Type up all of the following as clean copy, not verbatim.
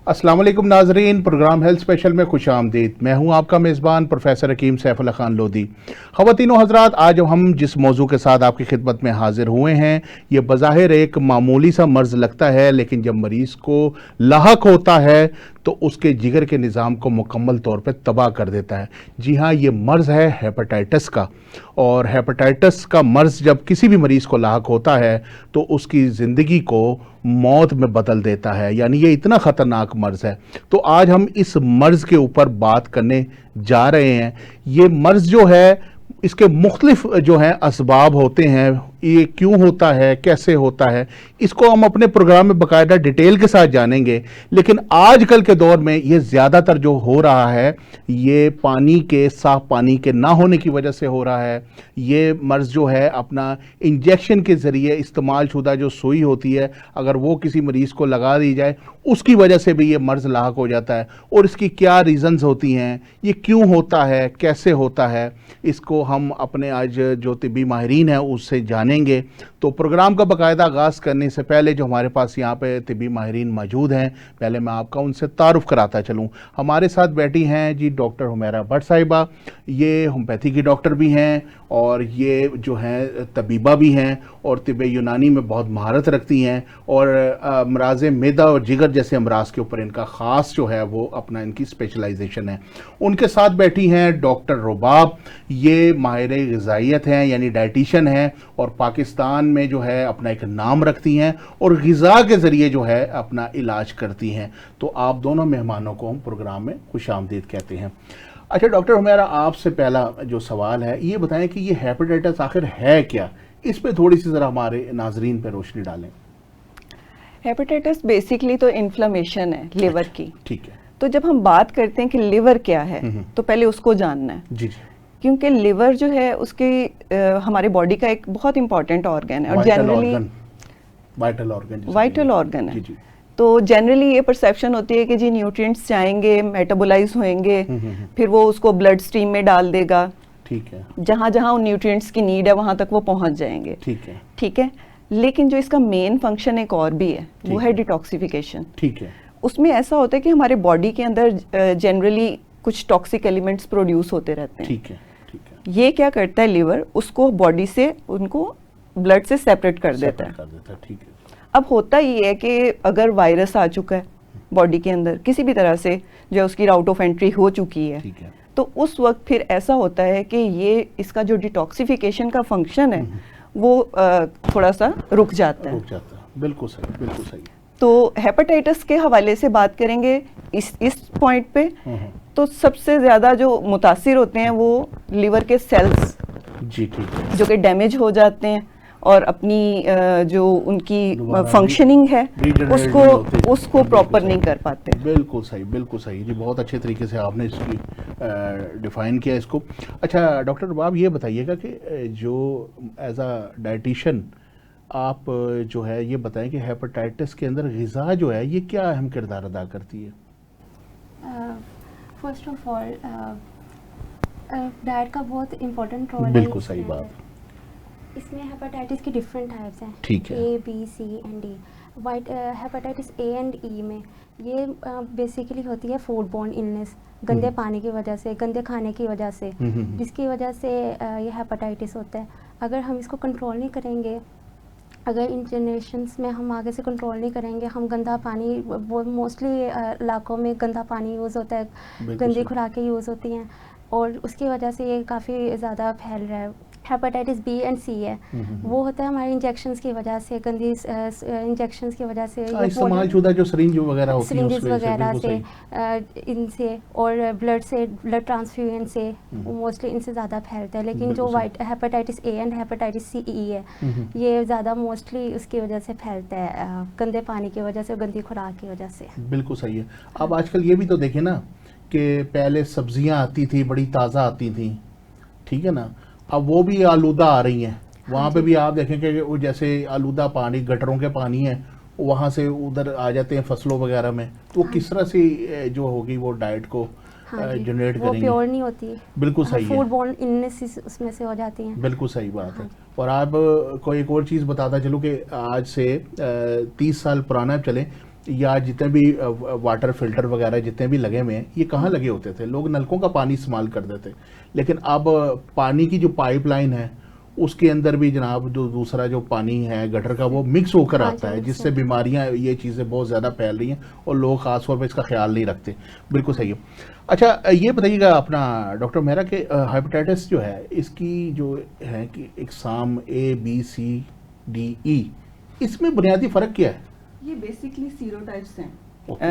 अस्सलाम वालेकुम नाजरीन, प्रोग्राम हेल्थ स्पेशल में खुश आमदीद। मैं हूं आपका मेज़बान प्रोफेसर हकीम सैफुल्ला खान लोधी। ख़वातीनो हज़रात, आज हम जिस मौजू के साथ आपकी खिदमत में हाजिर हुए हैं, ये बज़ाहिर एक मामूली सा मर्ज़ लगता है, लेकिन जब मरीज़ को लाहक होता है तो उसके जिगर के निज़ाम को मुकम्मल तौर पर तबाह कर देता है। जी हाँ, ये मर्ज़ है हेपेटाइटिस का। और हेपेटाइटिस का मर्ज़ जब किसी भी मरीज़ को लाहक होता है तो उसकी ज़िंदगी को मौत में बदल देता है, यानी ये इतना ख़तरनाक मर्ज़ है। तो आज हम इस मर्ज़ के ऊपर बात करने जा रहे हैं। ये मर्ज़ जो है, इसके मुख्तलिफ जो हैं असबाब होते हैं, ये क्यों होता है, कैसे होता है, इसको हम अपने प्रोग्राम में बाकायदा डिटेल के साथ जानेंगे। लेकिन आजकल के दौर में ये ज़्यादातर जो हो रहा है, ये पानी के, साफ़ पानी के ना होने की वजह से हो रहा है। ये मर्ज़ जो है अपना इंजेक्शन के ज़रिए इस्तेमाल शुदा जो सुई होती है, अगर वो किसी मरीज़ को लगा दी जाए, उसकी वजह से भी ये मर्ज़ लाहक हो जाता है। और इसकी क्या रीज़न्स होती हैं, ये क्यों होता है, कैसे होता है, इसको हम अपने आज जो तिब्बी माहिरीन हैं उससे जानेंगे। तो प्रोग्राम का बाकायदा आगाज़ करने से पहले जो हमारे पास यहाँ पे तिब्बी माहिरीन मौजूद हैं, पहले मैं आपका उनसे तारुफ़ कराता चलूँ। हमारे साथ बैठी हैं जी डॉक्टर हुमैरा भट्ट साहिबा। ये होम्योपैथी की डॉक्टर भी हैं और ये जो हैं तबीबा भी हैं और तिब्ब यूनानी में बहुत महारत रखती हैं और अमराज़ मैदा और जिगर जैसे अमराज के ऊपर इनका ख़ास जो है वो अपना इनकी स्पेशलाइजेशन है। उनके साथ बैठी हैं डॉक्टर रुबाब। ये माहिर ग़िज़ाइयत हैं, यानी डाइटिशन हैं और पाकिस्तान में जो है अपना एक नाम रखती हैं और ग़िज़ा के ज़रिए जो है अपना इलाज करती हैं। तो आप दोनों मेहमानों को हम प्रोग्राम में खुशामदीद कहते हैं। अच्छा डॉक्टर हुमैरा, आपसे पहला जो सवाल है, ये बताएं कि ये हेपेटाइटिस आखिर है क्या? इस पे थोड़ी सी ज़रा हमारे नाजरीन पे रोशनी डालें। हेपेटाइटिस बेसिकली तो इन्फ्लेमेशन है लिवर की। ठीक है। तो जब हम बात करते हैं कि लिवर क्या है, तो पहले उसको जानना है। जी। क्योंकि लिवर जो है उसके हमारे बॉडी का एक बहुत इंपॉर्टेंट ऑर्गन है और जनरली वाइटल ऑर्गन है। जी। तो जनरली ये परसेप्शन होती है कि जी न्यूट्रिएंट्स जाएंगे, मेटाबोलाइज होंगे, फिर वो उसको ब्लड स्ट्रीम में डाल देगा। ठीक है। जहाँ जहाँ उन न्यूट्रिएंट्स की नीड है वहाँ तक वो पहुँच जाएंगे। ठीक है। लेकिन जो इसका मेन फंक्शन एक और भी है, वो है डिटॉक्सिफिकेशन। ठीक है। उसमें ऐसा होता है कि हमारे बॉडी के अंदर जनरली कुछ टॉक्सिक एलिमेंट्स प्रोड्यूस होते रहते हैं। ठीक है। ये क्या करता है लिवर, उसको बॉडी से उनको ब्लड से सेपरेट कर देता है। ठीक है। अब होता ये है कि अगर वायरस आ चुका है बॉडी के अंदर किसी भी तरह से, जो उसकी राउट ऑफ एंट्री हो चुकी है, तो उस वक्त फिर ऐसा होता है कि ये इसका जो डिटॉक्सिफिकेशन का फंक्शन है वो थोड़ा सा रुक जाता है। बिल्कुल सही। तो हेपेटाइटिस के हवाले से बात करेंगे इस पॉइंट पे, तो सबसे ज़्यादा जो मुतासिर होते हैं वो लिवर के सेल्स। जी ठीक है। जो कि डैमेज हो जाते हैं और अपनी जो उनकी फंक्शनिंग है उसको प्रॉपर नहीं कर पाते। बिल्कुल सही जी, बहुत अच्छे तरीके से आपने इसकी डिफ़ाइन किया इसको। अच्छा डॉक्टर रुबाब, ये बताइएगा कि जो एज अ डाइटिशियन आप जो है ये बताएं कि हेपेटाइटिस के अंदर ग़िज़ा जो है ये क्या अहम किरदार अदा करती है? फर्स्ट ऑफ ऑल डाइट का बहुत इम्पोर्टेंट रोल है। बिल्कुल सही बात। इसमें हेपेटाइटिस की डिफरेंट टाइप्स हैं। ठीक है। A, B, C and D। White hepatitis A and E में ये बेसिकली होती है फूड बोर्न इलनेस, गंदे पानी की वजह से, गंदे खाने की वजह से, जिसकी वजह से ये हेपेटाइटिस होता है। अगर हम इसको कंट्रोल नहीं करेंगे, अगर इन जनरेशन्स में हम आगे से कंट्रोल नहीं करेंगे, हम गंदा पानी, वो मोस्टली इलाकों में गंदा पानी यूज़ होता है, गंदी खुराकें यूज़ होती हैं और उसकी वजह से ये काफ़ी ज़्यादा फैल रहा है। हेपेटाइटिस बी एंड सी है, वो होता है हमारे इंजेक्शंस की वजह से, गंदी इंजेक्शंस की वजह से, इस्तेमाल शुदा जो सिरिंज वगैरह होती है सिरिंजेस वगैरह से, इनसे और ब्लड ट्रांसफ्यूजन से मोस्टली इनसे ज़्यादा फैलता है। लेकिन जो white hepatitis A and hepatitis C E है, ये ज़्यादा मोस्टली उसकी वजह से फैलता है, गंदे पानी की वजह से, गंदी खुराक की वजह से। बिल्कुल सही है। अब आजकल ये भी तो देखें ना कि पहले सब्जियां आती थी, बड़ी ताज़ा आती थी, ठीक है ना, अब वो भी आलूदा आ रही हैं। वहाँ पे भी आप देखें कि वो जैसे आलूदा पानी, गटरों के पानी है, वहाँ से उधर आ जाते हैं फसलों वगैरह में, तो वो किस तरह से जो होगी वो डाइट को जनरेट करेंगे? वो प्योर नहीं होती। बिल्कुल सही है। फूड बोर्न इलनेस उसमें से हो जाती हैं। बिल्कुल सही बात है। और आप को एक और चीज़ बताता चलूँ कि आज से 30 साल पुराना चले या जितने भी वाटर फिल्टर वगैरह जितने भी लगे हुए हैं, ये कहाँ लगे होते थे? लोग नलकों का पानी इस्तेमाल करते थे, लेकिन अब पानी की जो पाइपलाइन है उसके अंदर भी जनाब जो दूसरा जो पानी है गटर का वो मिक्स होकर हाँ आता जी, है, मिक्स जिससे बीमारियां ये चीज़ें बहुत ज़्यादा फैल रही हैं और लोग ख़ास तौर पर इसका ख्याल नहीं रखते। बिल्कुल सही है। अच्छा ये बताइएगा अपना डॉक्टर मेहरा कि हेपेटाइटिस जो है इसकी जो है कि इकसाम ABCDE, इसमें बुनियादी फ़र्क क्या है? ये बेसिकली सीरोटाइप्स हैं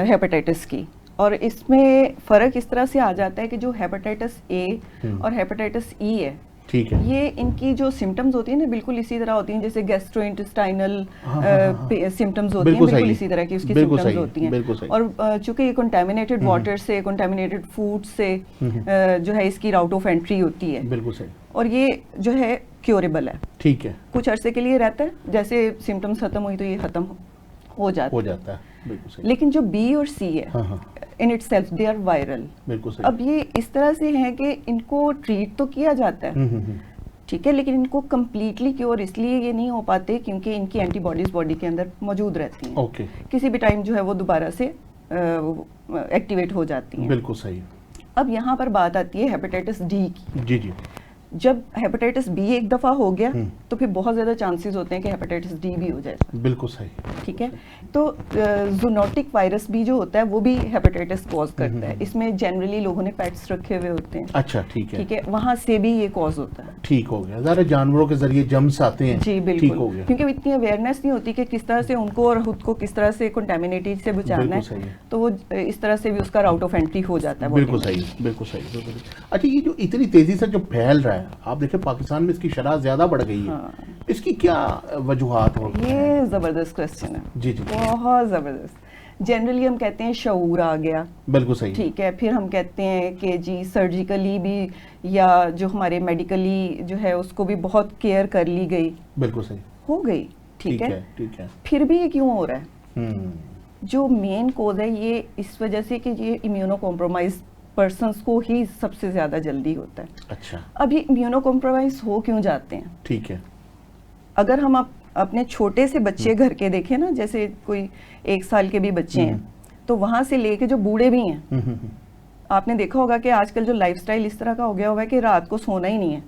हेपेटाइटिस की, और इसमें फ़र्क इस तरह से आ जाता है कि जो हेपेटाइटिस A और हेपेटाइटिस E है, ठीक है। ये इनकी जो सिम्टम्स होती है ना बिल्कुल इसी तरह होती हैं जैसे गैस्ट्रोइंटेस्टाइनल सिम्टम्स होती हैं, बिल्कुल बिल्कुल सही। इसी तरह की उसकी बिल्कुल सिम्टम्स सही, होती हैं। बिल्कुल सही। और चूंकि ये कंटेमिनेटेड वाटर से, कंटेमिनेटेड फूड से जो है इसकी राउट ऑफ एंट्री होती है, बिल्कुल सही। और ये जो है क्योरेबल है, ठीक है, कुछ अरसे के लिए रहता है, जैसे सिम्टम्स खत्म हुई तो ये खत्म हो जाता हो है। जाता है। बिल्कुल सही। लेकिन जो B और C है हाँ हाँ, in itself they are viral. बिल्कुल सही। अब ये इस तरह से हैं कि इनको ट्रीट तो किया जाता है, ठीक है, लेकिन इनको कम्प्लीटली क्योर इसलिए ये नहीं हो पाते क्योंकि इनकी एंटीबॉडीज बॉडी के अंदर मौजूद रहती हैं। ओके, किसी भी टाइम जो है वो दोबारा से एक्टिवेट हो जाती हैं। बिल्कुल सही। अब यहाँ पर बात आती है हेपेटाइटिस D की। जी जी, जब हेपेटाइटिस B एक दफ़ा हो गया तो फिर बहुत ज़्यादा चांसेस होते हैं कि हेपेटाइटिस D भी हो जाएगा, बिल्कुल सही। ठीक है। तो जूनोटिक वायरस भी जो होता है वो भी हेपेटाइटिस कॉज करता है। इसमें जनरली लोगों ने पेट्स रखे हुए होते हैं, अच्छा, ठीक है, ठीक है, वहाँ से भी ये कॉज होता है। ठीक हो गया। ज़रा जानवरों के जरिए जम्स आते हैं, जी ठीक हो बिल्कुल, गया। क्योंकि इतनी अवेयरनेस नहीं होती कि किस तरह से उनको और खुद को किस तरह से कंटेमिनेटेड से बचाना बिल्कुल सही है, है। तो वो इस तरह से भी उसका राउट ऑफ एंट्री हो जाता है। बिल्कुल body में। सही, बिल्कुल सही, बिल्कुल सही। अच्छा ये जो इतनी तेजी से जो फैल रहा है, आप देखें पाकिस्तान में इसकी शरह ज्यादा बढ़ गई है, हाँ। इसकी क्या वजूहात हो? ये ज़बरदस्त क्वेश्चन है, जी जी, बहुत ज़बरदस्त। जनरली हम कहते हैं शऊर आ गया, बिल्कुल सही। ठीक है, फिर हम कहते हैं कि जी सर्जिकली भी या जो हमारे मेडिकली जो है उसको भी बहुत केयर कर ली गई, बिल्कुल सही, हो गई, ठीक है, ठीक है। फिर भी ये क्यों हो रहा है? हम्म, जो मेन कोज है ये इस वजह से कि ये इम्यूनो कॉम्प्रोमाइज पर्सन्स को ही सबसे ज़्यादा जल्दी होता है। अच्छा, अब ये इम्यूनो कॉम्प्रोमाइज हो क्यों जाते हैं? ठीक है। अगर हम अपने छोटे से बच्चे घर के देखें ना, जैसे कोई 1 साल के भी बच्चे हैं, तो वहाँ से लेके जो बूढ़े भी हैं, आपने देखा होगा कि आजकल जो लाइफस्टाइल इस तरह का हो गया हुआ है कि रात को सोना ही नहीं है,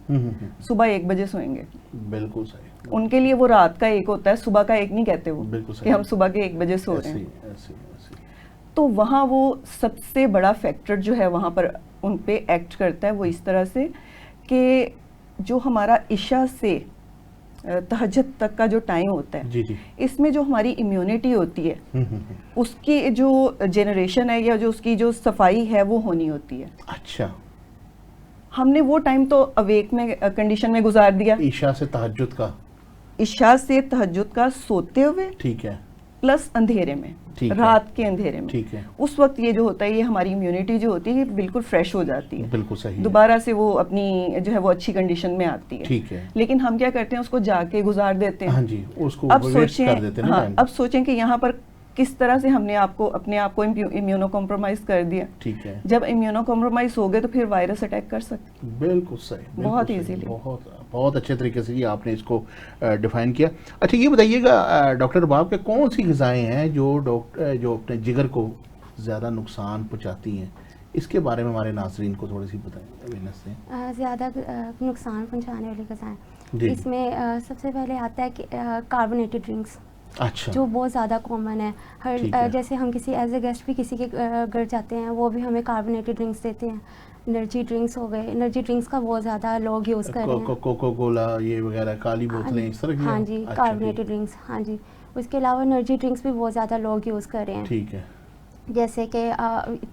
सुबह 1 बजे सोएंगे। बिल्कुल सही। उनके लिए वो रात का 1 होता है, सुबह का 1 नहीं कहते वो, बिल्कुल सही। कि हम सुबह के 1 बजे सो रहे हैं। ऐसे ऐसे। तो वहाँ वो सबसे बड़ा फैक्टर जो है वहाँ पर उन पे एक्ट करता है, वो इस तरह से कि जो हमारा इशा से तहज्जुद तक का जो टाइम होता है, जी जी, इसमें जो हमारी इम्यूनिटी होती है उसकी जो जनरेशन है या जो उसकी जो सफाई है वो होनी होती है। अच्छा, हमने वो टाइम तो अवेक में कंडीशन में गुजार दिया, ईशा से तहज्जुद का, इशा से तहज्जुद का सोते हुए ठीक है, प्लस अंधेरे में, ठीक है। रात के अंधेरे में, ठीक है, उस वक्त ये जो होता है, ये हमारी इम्यूनिटी जो होती है ये बिल्कुल फ्रेश हो जाती है, बिल्कुल सही है। दोबारा से वो अपनी जो है वो अच्छी कंडीशन में आती है। ठीक है। लेकिन हम क्या करते हैं, उसको जाके गुजार देते हैं। हाँ जी, उसको अब वेस्ट सोचें, कर देते हैं ना हाँ, टाइम। अब सोचें कि यहाँ पर किस तरह से हमने अपने आप को इम्यूनो कॉम्प्रोमाइज कर दिया। ठीक है, जब इम्यूनो कॉम्प्रोमाइज हो गए तो फिर वायरस अटैक कर सकते। बिल्कुल सही, बिल्कुल बहुत सही, easily। बहुत बहुत अच्छे तरीके से ये आपने इसको डिफाइन किया। अच्छा ये बताइएगा डॉक्टर बाब के कौन सी ग़िज़ाएँ हैं जो अपने जिगर को ज़्यादा नुकसान पहुंचाती हैं, इसके बारे में हमारे नाज़रीन को थोड़ी सी बताएं अवेयरनेस से। ज़्यादा नुकसान पहुंचाने वाली जी। ग़िज़ाएँ, इसमें सबसे पहले आता है कि कार्बोनेटेड ड्रिंक्स, अच्छा, जो बहुत ज़्यादा कॉमन है। ठीक है। जैसे हम किसी एज ए गेस्ट भी किसी के घर जाते हैं, वो भी हमें कार्बोनेटेड ड्रिंक्स देते हैं। एनर्जी ड्रिंक्स हो गए, एनर्जी ड्रिंक्स का बहुत ज़्यादा लोग यूज़ कर रहे हैं। कोको कोला ये वगैरह, काली बोतलें, इस तरह की। हाँ जी, अच्छा, कार्बोनेटेड ड्रिंक्स, हाँ जी। उसके अलावा एनर्जी ड्रिंक्स भी बहुत ज़्यादा लोग यूज़ कर रहे हैं। ठीक है, जैसे कि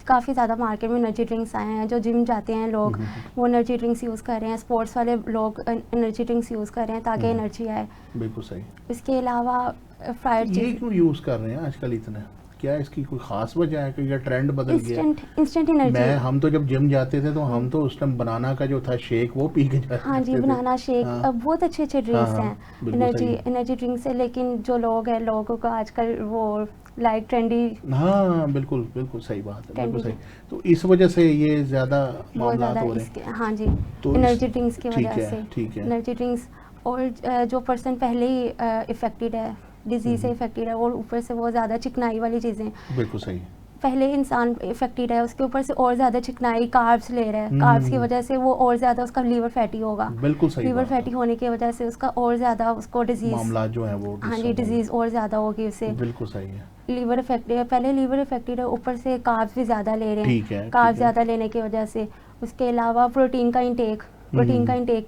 काफ़ी ज़्यादा मार्केट में एनर्जी ड्रिंक्स आए हैं। जो जिम जाते हैं लोग, वो एनर्जी ड्रिंक्स यूज़ कर रहे हैं। स्पोर्ट्स वाले लोग एनर्जी ड्रिंक्स यूज़ कर रहे हैं ताकि एनर्जी आए। बिल्कुल सही। इसके अलावा फ्राइड ये चीज़, क्यों यूज़ कर रहे हैं आजकल इतना? क्या इसकी कोई ख़ास वजह है कि ये ट्रेंड बदल गया? Instant energy. हम तो जब जिम जाते थे तो हम तो उस टाइम बनाना का जो था शेक वो पी के जाते हाँ जी, थे। बनाना शेक, हाँ। अब बहुत अच्छे ड्रिंक्स हाँ, हैं बिल्कुल सही। एनर्जी ड्रिंक्स है। लेकिन जो लोग हैं, लोगों का आजकल वो लाइक ट्रेंडी, हाँ बिल्कुल बिल्कुल सही बात है, बिल्कुल ट्रेंडी सही। तो इस वजह से ये ज़्यादा बहुत मामला ज़्यादा हो रहे हैं। इसके, हाँ जी, तो एनर्जी ड्रिंक्स की ठीक वजह है, से। ठीक है। एनर्जी ड्रिंक्स, और जो पर्सन पहले ही इफ़ेक्टेड है डिजीज से इफेक्टेड है, और ऊपर से वो ज़्यादा चिकनाई वाली चीज़ें, बिल्कुल सही। पहले इंसान इफेक्टेड है, उसके ऊपर से और ज़्यादा चिकनाई, कार्ब्स ले रहा है, कार्ब्स की वजह से वो और ज़्यादा उसका लीवर फैटी होगा, बिल्कुल सही। लीवर फैटी होने की वजह से उसका और ज़्यादा उसको डिजीज, मामला जो है वो, हाँ जी, डिजीज और ज़्यादा होगी उससे। बिल्कुल सही है। लीवर इफेक्टेड है, पहले लीवर इफेक्टेड है, ऊपर से कार्ब्स भी ज़्यादा ले रहे ठीक है, हैं, कार्ब्स ठीक है। ज़्यादा लेने की वजह से। उसके अलावा प्रोटीन का इंटेक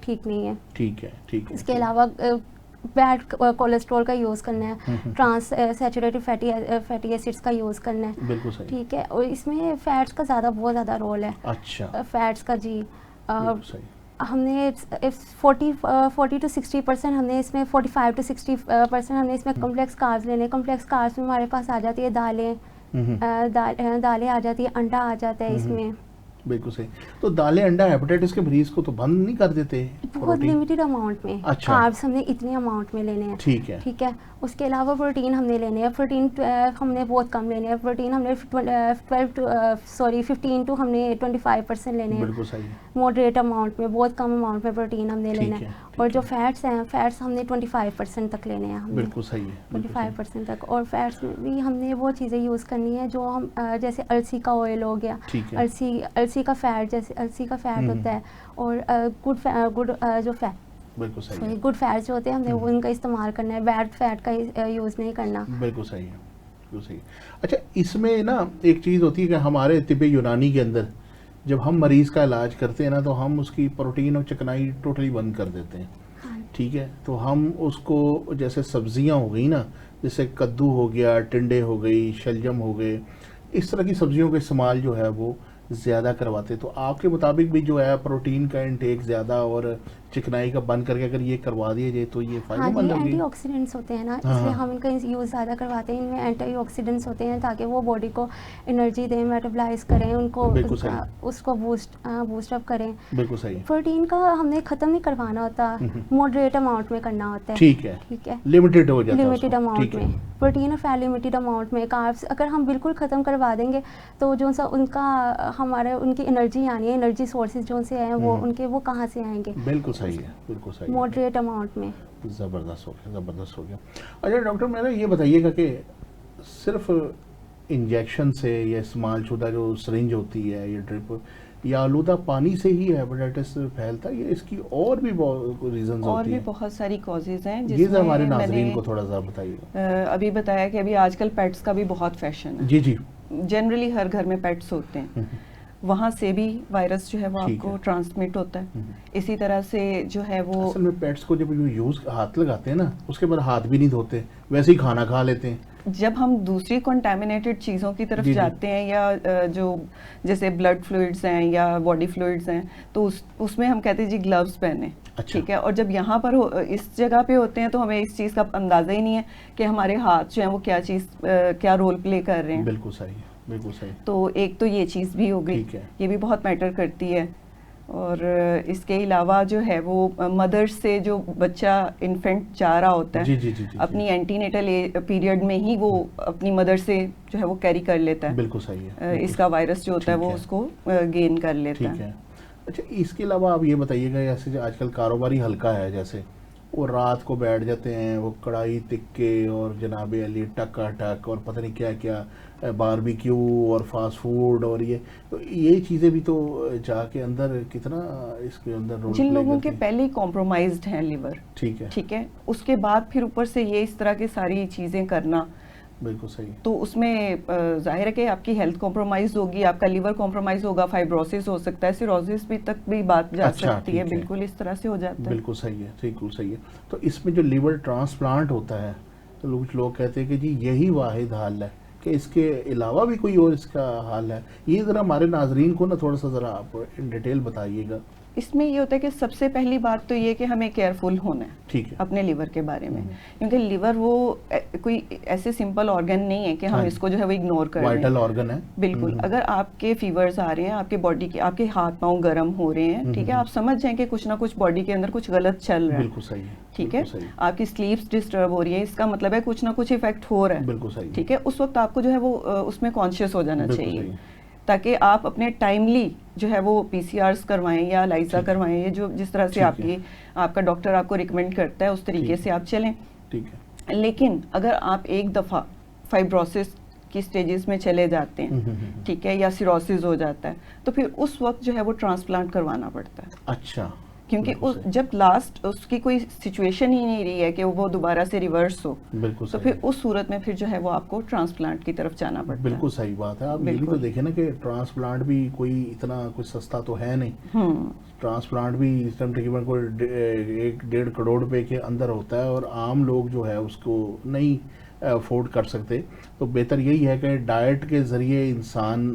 ठीक नहीं है। ठीक है, ठीक है। इसके अलावा बैड कोलेस्ट्रॉल का यूज़ करना है, ट्रांस सैचुरेटेड फैटी एसिड्स का यूज़ करना है, बिल्कुल सही। ठीक है। और इसमें फैट्स का बहुत ज़्यादा रोल है। अच्छा, फैट्स का जी, बिल्कुल सही। हमने 40 to 60% हमने इसमें 45 to 60% हमने इसमें कॉम्प्लेक्स कार्ब्स लेने। कॉम्प्लेक्स कार्ब्स में हमारे पास आ जाती है दालें, दालें आ जाती है, अंडा आ जाता है इसमें। बिल्कुल सही। तो दालें, अंडा हेपेटाइटिस के मरीज को तो बंद नहीं कर देते? बहुत लिमिटेड अमाउंट में। अच्छा। कार्ब्स हमने इतने अमाउंट में लेने हैं, ठीक है, ठीक है। उसके अलावा प्रोटीन हमने लेने हैं, प्रोटीन हमने बहुत कम लेने हैं। प्रोटीन हमने 15 to हमने 25% लेने हैं, बिल्कुल सही। मॉडरेट अमाउंट में, बहुत कम अमाउंट में प्रोटीन हमने लेना है। और जो फैट्स हैं, फैट्स हमने 25% तक लेने हैं हमने, बिल्कुल सही है, 25% तक। और फैट्स में भी हमने वो चीज़ें यूज़ करनी है जो हम जैसे अलसी का ऑयल हो गया, अलसी का फैट, जैसे अलसी का फैट होता है, और गुड जो फैट, बिल्कुल सही है। गुड फैट्स जो होते हैं हमने वो उनका इस्तेमाल करना है, बैड फैट का यूज़ नहीं करना। बिल्कुल सही है, बिल्कुल सही। अच्छा, इसमें ना एक चीज़ होती है कि हमारे तिब्ब यूनानी के अंदर जब हम मरीज़ का इलाज करते हैं ना, तो हम उसकी प्रोटीन और चिकनाई टोटली बंद कर देते हैं, ठीक है। तो हम उसको, जैसे सब्जियां हो गई ना, जैसे कद्दू हो गया, टिंडे हो गई, शलजम हो गए, इस तरह की सब्जियों का इस्तेमाल जो है वो ज़्यादा करवाते। तो आपके मुताबिक भी जो है प्रोटीन का इंटेक ज़्यादा और चिकनाई का बंद करके अगर ये करवा दिया जाए तो ये फायदेमंद होगी? एंटीऑक्सीडेंट्स होते हैं ना, इसलिए हम इनका यूज़ ज़्यादा करवाते हैं। इनमें एंटीऑक्सीडेंट्स होते हैं ताकि वो बॉडी को एनर्जी दें, मेटाबॉलाइज करें, उनको उसको बूस्ट अप करें। बिल्कुल सही। प्रोटीन का हमने ख़त्म नहीं करवाना होता, मॉडरेट अमाउंट में करना होता है, ठीक है, ठीक है, लिमिटेड हो जाता है, लिमिटेड अमाउंट में। प्रोटीन और फैट लिमिटेड अमाउंट में। कार्ब्स अगर हम बिल्कुल ख़त्म करवा देंगे तो जो सा उनका हमारे उनकी एनर्जी आनी है, एनर्जी सोर्सेज जो से हैं वो उनके वो कहाँ से आएंगे? बिल्कुल सही है, बिल्कुल सही। मॉडरेट अमाउंट में। ज़बरदस्त हो गया, ज़बरदस्त हो गया। अच्छा डॉक्टर, मेरा ये बताइएगा कि सिर्फ इंजेक्शन से या इस्तेमालशुदा जो सरिंज होती है या ड्रिप या आलूदा पानी से ही हेपेटाइटिस फैलता है, या इसकी और भी बहुत रीजंस होती हैं? और भी बहुत सारी कॉजेज हैं, ये हमारे नाज़रीन को थोड़ा सा बताइएगा। अभी बताया कि अभी आजकल पेट्स का भी बहुत फैशन है। जी जी। जनरली हर घर में पेट्स होते हैं, वहाँ से भी वायरस जो है वो आपको ट्रांसमिट होता है। इसी तरह से जो है वो, असल में पेट्स को जब यूज़ हाथ लगाते हैं ना, उसके बाद हाथ भी नहीं धोते, वैसे ही खाना खा लेते हैं। जब हम दूसरी कंटामिनेटेड चीज़ों की तरफ जाते हैं या जो जैसे ब्लड फ्लूइड्स हैं या बॉडी फ्लूइड्स हैं, तो उसमें हम कहते हैं जी ग्लव्स पहने। अच्छा। ठीक है। और जब यहाँ पर इस जगह पे होते हैं तो हमें इस चीज़ का अंदाज़ा ही नहीं है कि हमारे हाथ जो हैं वो क्या चीज़ क्या रोल प्ले कर रहे हैं। बिल्कुल सही, बिल्कुल सही। तो एक तो ये चीज़ भी हो गई, ये भी बहुत मैटर करती है। और इसके अलावा जो है वो मदर से जो बच्चा इन्फेंट जा रहा होता है, जी, अपनी एंटीनेटल पीरियड में ही वो अपनी मदर से जो है वो कैरी कर लेता है। बिल्कुल सही है। इसका वायरस जो होता है वो उसको गेन कर लेता है। अच्छा, इसके अलावा आप ये बताइएगा, जैसे आजकल कारोबारी हल्का है, जैसे वो रात को बैठ जाते हैं, वो कढ़ाई तिक्के और जनाबे अली टका टक और पता नहीं क्या क्या बारबेक्यू और फास्ट फूड, और तो ये चीज़ें भी तो जाके अंदर कितना इसके अंदर रोल जिन लोगों के पहले ही कॉम्प्रोमाइज्ड हैं लिवर, ठीक है, उसके बाद फिर ऊपर से ये इस तरह की सारी चीज़ें करना, बिल्कुल सही। तो उसमें जाहिर है कि आपकी हेल्थ कॉम्प्रोमाइज होगी, आपका लिवर कॉम्प्रोमाइज होगा, फाइब्रोसिस हो सकता है, सिरोसिस भी तक भी बात जा सकती है। बिल्कुल इस तरह से हो जाता है। बिल्कुल सही है, बिल्कुल सही है। तो इसमें जो लिवर ट्रांसप्लांट होता है, तो कुछ लोग कहते हैं कि जी यही वाहिद हल है, कि इसके अलावा भी कोई और इसका हल है? ये ज़रा हमारे नाजरीन को ना थोड़ा सा ज़रा आप इन डिटेल बताइएगा। इसमें ये होता है कि सबसे पहली बात तो ये कि हमें केयरफुल होना है, ठीक है, अपने लिवर के बारे में, क्योंकि लिवर वो कोई ऐसे सिंपल ऑर्गन नहीं है कि हम इसको जो है वो इग्नोर कर रहे हैं। वाइटल ऑर्गन है। बिल्कुल। अगर आपके फीवर्स आ रहे हैं, आपके बॉडी के, आपके हाथ पांव गर्म हो रहे हैं, ठीक है, आप समझ जाएं कि कुछ ना कुछ बॉडी के अंदर कुछ गलत चल रहा है। बिल्कुल सही है। ठीक है। आपकी स्लीप्स डिस्टर्ब हो रही है, इसका मतलब है कुछ ना कुछ इफेक्ट हो रहा है। बिल्कुल सही। ठीक है। उस वक्त आपको जो है वो उसमें कॉन्शियस हो जाना चाहिए, ताकि आप अपने टाइमली जो है वो पीसीआरस करवाएं या लाइजा करवाएं, ये जो जिस तरह से आपका डॉक्टर आपको रिकमेंड करता है उस तरीके से आप चलें। ठीक है। लेकिन अगर आप एक दफ़ा फाइब्रोसिस की स्टेजेस में चले जाते हैं, ठीक है, या सिरोसिस हो जाता है, तो फिर उस वक्त जो है वो ट्रांसप्लांट करवाना पड़ता है। अच्छा, क्योंकि उस जब लास्ट उसकी कोई सिचुएशन ही नहीं रही है कि वो दोबारा से रिवर्स हो, बिल्कुल तो फिर उस सूरत में फिर जो है वो आपको ट्रांसप्लांट की तरफ जाना पड़ता है। बिल्कुल सही बात है। आप ये भी तो देखें ना कि ट्रांसप्लांट भी कोई इतना कुछ सस्ता तो है नहीं। ट्रांसप्लांट भी इस टाइम तकरीबन कोई 1-1.5 करोड़ रुपए के अंदर होता है और आम लोग जो है उसको नहीं अफोर्ड कर सकते। तो बेहतर यही है कि डाइट के जरिए इंसान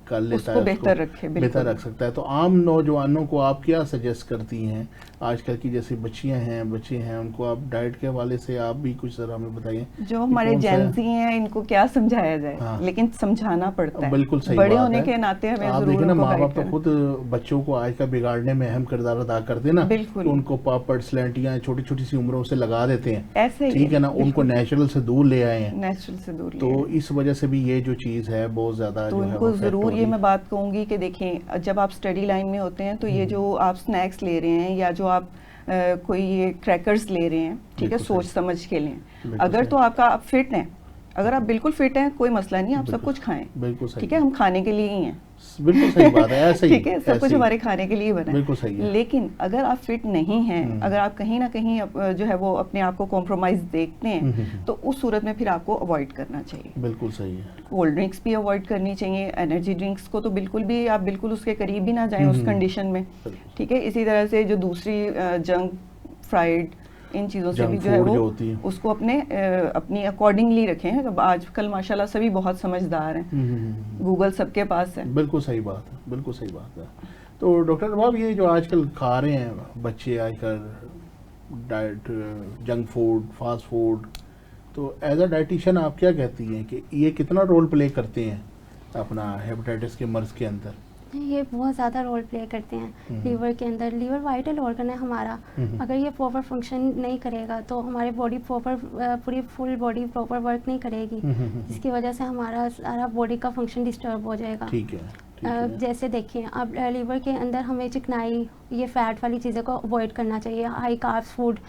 कर लेता है, बेहतर रखे, बेहतर रख सकता है। तो आम नौजवानों को आप क्या सजेस्ट करती हैं? आजकल की जैसी बच्चियां हैं, बच्चे हैं, उनको आप डाइट के हवाले से आप भी कुछ जरा हमें बताइए। जो हमारे जेंजी हैं इनको क्या समझाया जाए? हाँ। लेकिन समझाना पड़ता है। बिल्कुल सही बड़े बात होने है। के नाते हमें आप देखिए ना, माँ बाप तो खुद बच्चों को आज का बिगाड़ने में अहम किरदार अदा करते हैं ना। बिल्कुल। तो उनको पापड़ स्लैंटियाँ छोटी छोटी सी उम्रों से लगा देते हैं, ऐसे ही, ठीक है ना, उनको नेचुरल से दूर ले आए हैं, नेचुरल से दूर। तो इस वजह से भी ये जो चीज़ है बहुत ज़्यादा तो इनको ज़रूर ये मैं बात कहूँगी कि देखें, जब आप स्टडी लाइन में होते हैं तो ये जो आप स्नैक्स ले रहे हैं या जो आप कोई ये क्रैकर्स ले रहे हैं, ठीक है, सोच समझ के लें। अगर तो आपका आप फिट हैं, अगर आप बिल्कुल फिट हैं, कोई मसला नहीं, आप सब कुछ खाएं, बिल्कुल सही, ठीक है, हम खाने के लिए ही हैं, बिल्कुल सही बात है, ऐसे ही, ठीक है, सब कुछ हमारे खाने के लिए बना है, बिल्कुल सही है। लेकिन अगर आप फिट नहीं हैं, अगर आप कहीं ना कहीं जो है वो अपने आप को कॉम्प्रोमाइज देखते हैं, तो उस सूरत में फिर आपको अवॉइड करना चाहिए। बिल्कुल सही है। कोल्ड ड्रिंक्स भी अवॉइड करनी चाहिए, एनर्जी ड्रिंक्स को तो बिल्कुल भी आप बिल्कुल उसके करीब भी ना जाएं उस कंडीशन में, ठीक है। इसी तरह से जो दूसरी जंक फ्राइड इन चीज़ों से भी जो है वो उसको अपनी अकॉर्डिंगली रखें। अब आजकल माशाल्लाह सभी बहुत समझदार हैं, गूगल सबके पास है। बिल्कुल सही बात है, बिल्कुल सही बात है। तो डॉक्टर रबाब, ये जो आजकल खा रहे हैं बच्चे आजकल diet, junk food, fast food, तो एज अ डाइटिशियन आप क्या कहती हैं कि ये कितना रोल प्ले करते हैं अपना हेपेटाइटिस के मर्ज के अंदर? ये बहुत ज़्यादा रोल प्ले करते हैं लीवर के अंदर। लीवर वाइटल ऑर्गन है हमारा, अगर ये प्रॉपर फंक्शन नहीं करेगा तो हमारी बॉडी पूरी फुल बॉडी प्रॉपर वर्क नहीं करेगी, जिसकी वजह से हमारा सारा बॉडी का फंक्शन डिस्टर्ब हो जाएगा। ठीक है। जैसे देखिए, अब लीवर के अंदर हमें चिकनाई, ये फैट वाली चीज़ों को अवॉइड करना चाहिए, हाई कार्ब्स फूड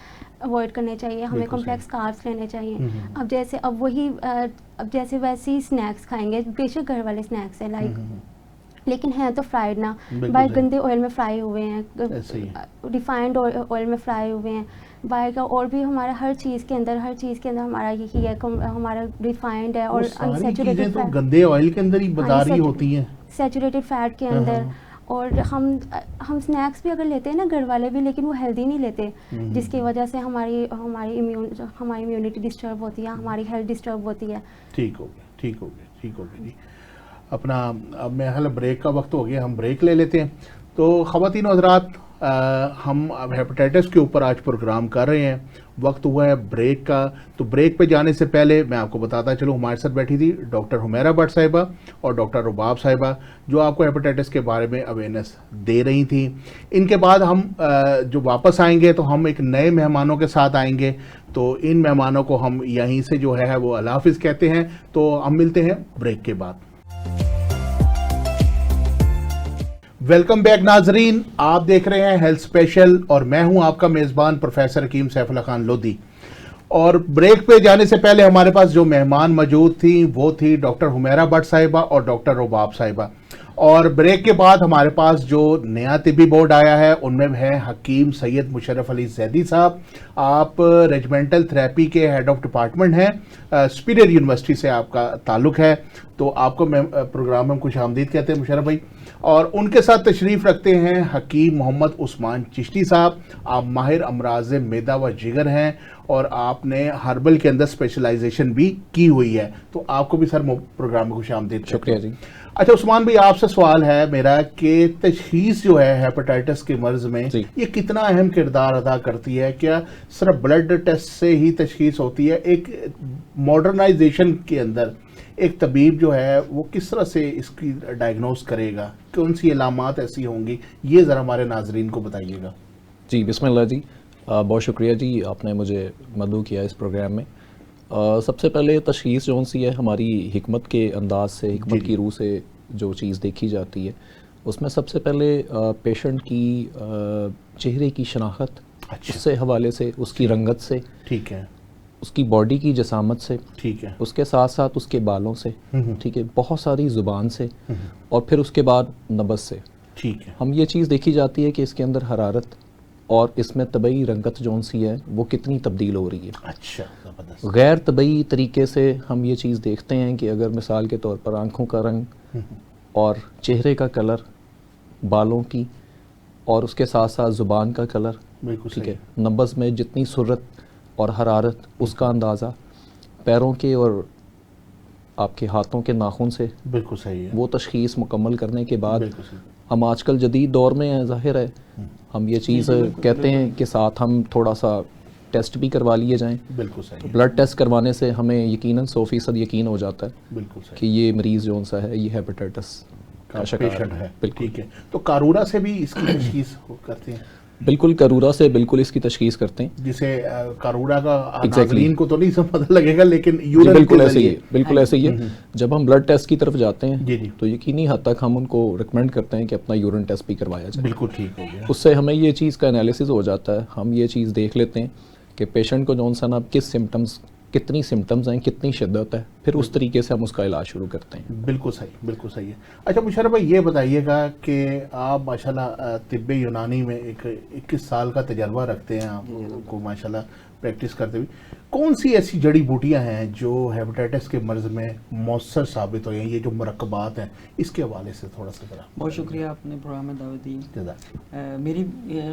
अवॉइड करने चाहिए, हमें कॉम्प्लेक्स कार्ब्स लेने चाहिए। अब जैसे वैसे ही स्नैक्स खाएंगे, बेशक घर वाले स्नैक्स है लाइक, लेकिन है तो फ्राइड ना, बाहर गंदे ऑयल में फ्राई हुए हैं, रिफाइंड ऑयल में फ्राई हुए हैं बाहर का। और भी हमारा हर चीज़ के अंदर हमारा यही है, हमारा रिफाइंड है और अनसैचुरेटेड फैट गंदे ऑयल के अंदर ही बाजारी होती हैं, सैचुरेटेड फैट के अंदर। और हम स्नैक्स भी अगर लेते हैं ना, घर वाले भी, लेकिन वो हेल्दी नहीं लेते, जिसकी वजह से हमारी इम्यूनिटी डिस्टर्ब होती है, हमारी हेल्थ डिस्टर्ब होती है। ठीक हो गया जी। अपना अब मेरा ख्याल ब्रेक का वक्त हो गया, हम ब्रेक ले लेते हैं। तो ख़वातीन हज़रात, हम अब हेपेटाइटिस के ऊपर आज प्रोग्राम कर रहे हैं, वक्त हुआ है ब्रेक का। तो ब्रेक पे जाने से पहले मैं आपको बताता चलूँ, हमारे साथ बैठी थी डॉक्टर हुमैरा भट्ट साहिबा और डॉक्टर रुबाब साहिबा, जो आपको हेपेटाइटिस के बारे में अवेयरनेस दे रही थी। इनके बाद हम जो वापस आएंगे तो हम एक नए मेहमानों के साथ आएंगे, तो इन मेहमानों को हम यहीं से जो है वो अल्लाह हाफ़िज़ कहते हैं। तो हम मिलते हैं ब्रेक के बाद। वेलकम बैक नाजरीन, आप देख रहे हैं हेल्थ स्पेशल और मैं हूं आपका मेज़बान प्रोफेसर हकीम सैफुल्लाह खान लोधी। और ब्रेक पे जाने से पहले हमारे पास जो मेहमान मौजूद थी वो थी डॉक्टर हुमैरा भट्ट साहिबा और डॉक्टर रुबाब साहिबा। और ब्रेक के बाद हमारे पास जो नया तिब्बी बोर्ड आया है उनमें है हकीम सैयद मुशर्रफ अली जैदी साहब। आप रेजिमेंटल थेरेपी के हेड ऑफ डिपार्टमेंट हैं, सुपीरियर यूनिवर्सिटी से आपका ताल्लुक़ है, तो आपको प्रोग्राम में खुश आमदीद कहते हैं मुशर्रफ भाई। और उनके साथ तशरीफ़ रखते हैं हकीम मोहम्मद उस्मान चिश्ती साहब। आप माहिर अमराज मैदा व जिगर हैं और आपने हर्बल के अंदर स्पेशलाइजेशन भी की हुई है, तो आपको भी सर प्रोग्राम में खुश आमदीद। शुक्रिया जी। अच्छा उस्मान भाई, आपसे सवाल है मेरा कि तशखीस जो है हेपेटाइटिस के मर्ज में ये कितना अहम किरदार अदा करती है? क्या सिर्फ ब्लड टेस्ट से ही तशखीस होती है? एक मॉडर्नाइजेशन के अंदर एक तबीब जो है वो किस तरह से इसकी डायग्नोस करेगा? कौन सी अलामात ऐसी होंगी, ये ज़रा हमारे नाजरीन को बताइएगा। जी बिस्मिल्लाह जी, बहुत शुक्रिया जी, आपने मुझे मदऊ किया इस प्रोग्राम में। सबसे पहले तशखीस जौन सी है हमारी हिकमत के अंदाज से, हिकमत की रूह से जो चीज़ देखी जाती है, उसमें सबसे पहले पेशेंट की चेहरे की शनाख्त, उससे हवाले से, उसकी रंगत से, ठीक है, उसकी बॉडी की जसामत से, ठीक है, उसके साथ साथ उसके बालों से, ठीक है, बहुत सारी ज़ुबान से, और फिर उसके बाद नब्ज़ से। ठीक है, हम ये चीज़ देखी जाती है कि इसके अंदर हरारत और इसमें तबई रंगत जौन सी है वो कितनी तब्दील हो रही है। अच्छा, ज़बरदस्त, गैर तबई तरीके से हम ये चीज़ देखते हैं कि अगर मिसाल के तौर पर आँखों का रंग और चेहरे का कलर, बालों की और उसके साथ साथ ज़ुबान का कलर, बिल्कुल ठीक सही है, नब्ज़ में जितनी सुर्रत और हरारत उसका अंदाज़ा, पैरों के और आपके हाथों के नाखून से बिल्कुल सही है, वो तशख़ीस मुकम्मल करने के बाद बिल्कुल सही, हम आजकल जदीद दौर में हैं, ज़ाहिर है हम ये चीज़ कहते हैं कि साथ हम थोड़ा सा टेस्ट भी करवा लिए जाएं। बिल्कुल सही है, ब्लड टेस्ट करवाने से हमें यकीनन 100% यकीन हो जाता है बिल्कुल सही कि ये मरीज़ जौन सा है ये हेपेटाइटिस का शिकार पेशेंट है। बिल्कुल, ठीक है, तो कारूरा से भी इसकी तशखीस करते हैं, बिल्कुल करूरा से बिल्कुल इसकी तशख़ीस करते हैं। जिसे कारूरा का Exactly. नाज़रीन को तो नहीं सब पता लगेगा, लेकिन जी, यूरिन बिल्कुल के ऐसे ही है, जरिए- बिल्कुल ऐसे ही है। जब हम ब्लड टेस्ट की तरफ जाते हैं जी जी, तो यकीनी हद तक हम उनको रिकमेंड करते हैं कि अपना यूरिन टेस्ट भी करवाया जाए। बिल्कुल ठीक हो गया, उससे हमें ये चीज़ का एनालिसिस हो जाता है, हम ये चीज़ देख लेते हैं कि पेशेंट को जौन सा ना किस सिम्टम्स, कितनी सिम्टम्स हैं, कितनी शिद्दत है, फिर उस तरीके से हम उसका इलाज शुरू करते हैं। बिल्कुल सही, बिल्कुल सही है। अच्छा मुशर्रफ भाई, ये बताइएगा कि आप माशाल्लाह तिब्ब यूनानी में एक 21 साल का तजर्बा रखते हैं, आपको माशाल्लाह प्रैक्टिस करते हुए, कौन सी ऐसी जड़ी बूटियां हैं जो हेपेटाइटिस के मर्ज़ में मौसर साबित हो, ये जो मुरक्कबात हैं, इसके हवाले से थोड़ा सा ज़रा। बहुत शुक्रिया आपने प्रोग्राम में दावत दी। जज़ाक। मेरी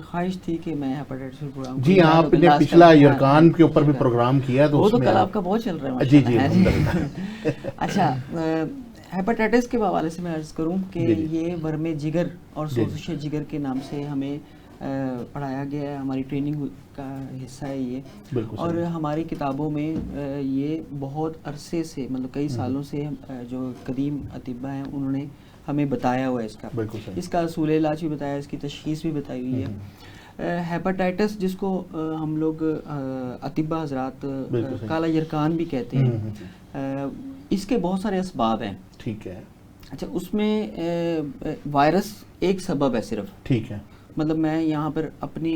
ख्वाहिश थी कि मैं हेपेटाइटिस प्रोग्राम जी, आपने पिछला यरकान के ऊपर भी प्रोग्राम किया, तो वो तो उसमें कल आप- आपका बहुत चल रहा है जी जी, माशाल्लाह। अल्हम्दुलिल्लाह। अच्छा, हेपेटाइटिस के हवाले से मैं अर्ज़ करूं कि जी, जी। ये वर्मे जिगर और जी, जी। सोजिश जिगर के नाम से हमें पढ़ाया गया है, हमारी ट्रेनिंग का हिस्सा है ये। बिल्कुल और सही। हमारी किताबों में ये बहुत अरसे से, मतलब कई सालों से जो कदीम अतिबा हैं उन्होंने हमें बताया हुआ है इसका। बिल्कुल सही। इसका असूल इलाज भी बताया, इसकी तशख़ीस भी बताई हुई है। हेपेटाइटिस जिसको हम लोग अतिबा हजरात बिल्कुल सही। काला यरकान भी कहते हैं, इसके बहुत सारे असबाब हैं। ठीक है, अच्छा, उसमें वायरस एक सबब है सिर्फ। ठीक है, मतलब मैं यहाँ पर अपनी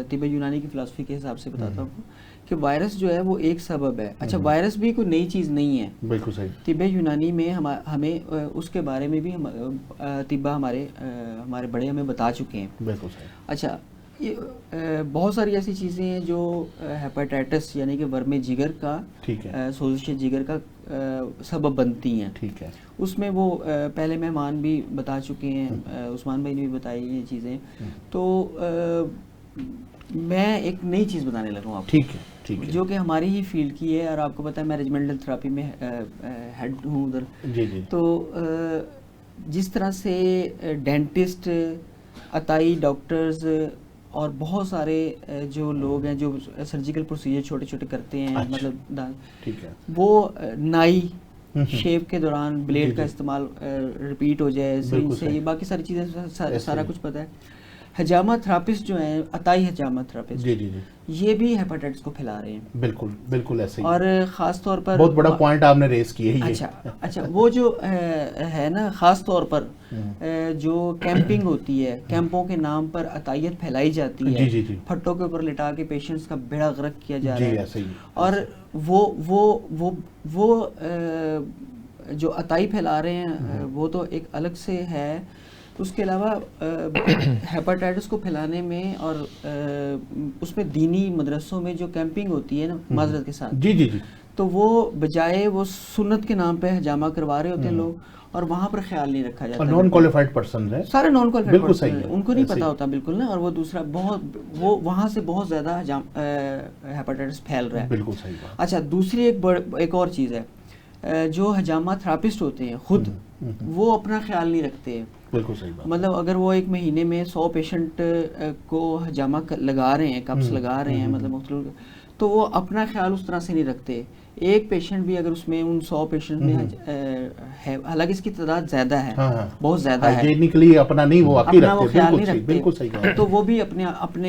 तिब्बत यूनानी की फ़िलासफ़ी के हिसाब से बताता हूँ कि वायरस जो है वो एक सबब है। अच्छा, वायरस भी कोई नई चीज़ नहीं है। बिल्कुल सही। तिब्बत यूनानी में हमें उसके बारे में भी तिब्बा हमारे बड़े हमें बता चुके हैं। बिल्कुल सही। अच्छा, ये बहुत सारी ऐसी चीज़ें हैं जो हेपेटाइटिस यानी कि वर्मे जिगर का, ठीक है, सोजिश जिगर का सबब बनती हैं। ठीक है, उसमें वो पहले मेहमान भी बता चुके हैं, उस्मान भाई ने भी बताई ये चीज़ें। तो मैं एक नई चीज़ बताने लगा हूँ आपको, ठीक है, ठीक है, जो कि हमारी ही फील्ड की है, और आपको पता है मैं रेजिमेंटल थेरेपी में हेड हूँ उधर। जी जी, तो जिस तरह से डेंटिस्ट, अताई डॉक्टर्स और बहुत सारे जो लोग हैं जो सर्जिकल प्रोसीजर छोटे छोटे करते हैं, अच्छा। मतलब ठीक है, वो नाई शेव के दौरान जी, ब्लेड जी। का इस्तेमाल रिपीट हो जाए, बिल्कुल सिरिंज से, सही। ये बाकी सारी चीज़ें ऐसे सारा ही। कुछ पता है। हजामा थेरापिस्ट जो हैं, अताई हजामा थेरापिस्ट, जी जी जी, ये भी हेपेटाइटिस को फैला रहे हैं। बिल्कुल बिल्कुल ऐसे ही। और ख़ास तौर पर बहुत बड़ा पॉइंट आपने रेस किया है ये। अच्छा, वो जो है ना, ख़ास तौर पर जो कैंपिंग होती है, कैंपों के नाम पर अतायत फैलाई जाती है, जी, जी, जी। फट्टों के ऊपर लिटा के पेशेंट्स का बेड़ा गर्क किया जा जी, रहा है। ऐसे ही। और वो जो अताई फैला रहे हैं वो तो एक अलग से है। उसके अलावा हेपेटाइटिस को फैलाने में और उसमें दीनी मदरसों में जो कैंपिंग होती है ना, माजरत के साथ, जी जी जी, तो वो बजाय वो सुन्नत के नाम पे हजामा करवा रहे होते हैं लोग, और वहाँ पर ख्याल नहीं रखा जाता। और नॉन क्वालिफाइड पर्सन है, सारे नॉन बिल्कुल क्वालिफाइड सही है, उनको नहीं ऐसे पता ही। होता बिल्कुल ना। और वो दूसरा वो वहाँ से बहुत ज़्यादा हेपेटाइटिस फैल रहा है। बिल्कुल सही बात। अच्छा, दूसरी एक और चीज़ है, जो हजामा थेरापिस्ट होते हैं खुद, वो अपना ख्याल नहीं रखते हैं। बिल्कुल सही बात। मतलब अगर वो एक महीने में 100 पेशेंट को हजामा लगा रहे हैं, कप्स लगा रहे हैं, मतलब मुख्तलिफ, तो वो अपना ख्याल उस तरह से नहीं रखते। एक पेशेंट भी अगर उसमें उन 100 पेशेंट में है, हालांकि इसकी तादाद ज़्यादा है, हाँ, हाँ। बहुत ज़्यादा है, हाइजीनिकली अपना नहीं वो आके अपना वो रखते, ख्याल बिल्कुल नहीं सही, रखते, बिल्कुल सही बात। तो वो भी अपने